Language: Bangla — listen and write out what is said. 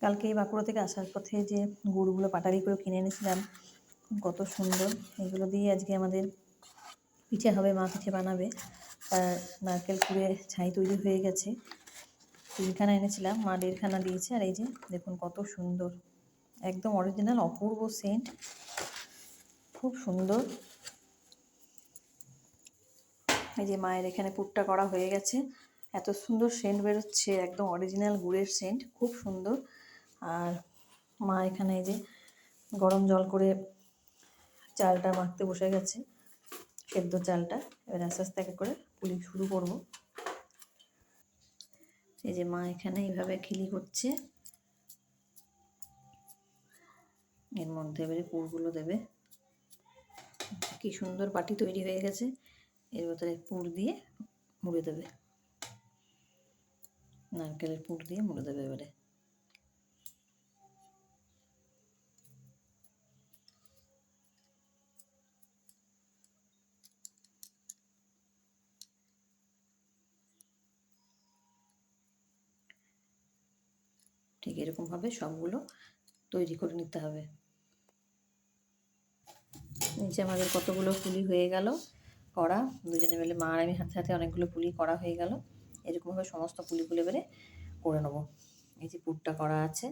কালকে এই বাঁকুড়া থেকে আসার পথে যে গুড়গুলো পাটালি করে কিনে এনেছিলাম, কত সুন্দর। এগুলো দিয়ে আজকে আমাদের পিঠে হবে, মা পিঠে বানাবে। আর নারকেল কুড়ে ছাই তৈরি হয়ে গেছে। 3খানা এনেছিলাম, মা 1.5খানা দিয়েছে। আর এই যে দেখুন কত সুন্দর, একদম অরিজিনাল অপূর্ব সেন্ট, খুব সুন্দর। এই যে মায়ের এখানে পুরটা করা হয়ে গেছে, এত সুন্দর সেন্ট বেরোচ্ছে, একদম অরিজিনাল গুড়ের সেন্ট, খুব সুন্দর। আর মা এখানে এই যে গরম জল করে চালটা মাখতে বসে গেছে, সেদ্ধ চালটা। এবার আস্তে আস্তে এক করে পুলি শুরু করব। এই যে মা এখানে এইভাবে খিলি করছে, এর মধ্যে এবারে পুরগুলো দেবে। কি সুন্দর বাটি তৈরি হয়ে গেছে, এর ভেতরে পুর দিয়ে মুড়ে দেবে, নারকেলের পুর দিয়ে মুড়ে দেবে। এবারে ঠিক এরকমভাবে সবগুলো তৈরি করে নিতে হবে। নিচে আমাদের কতগুলো পুলি হয়ে গেল করা, দুজনে মিলে মা আর আমি হাতে হাতে অনেকগুলো পুলি করা হয়ে গেল। এরকমভাবে সমস্ত পুলিগুলো এবারে করে নেবো। এই যে পুরটা করা আছে,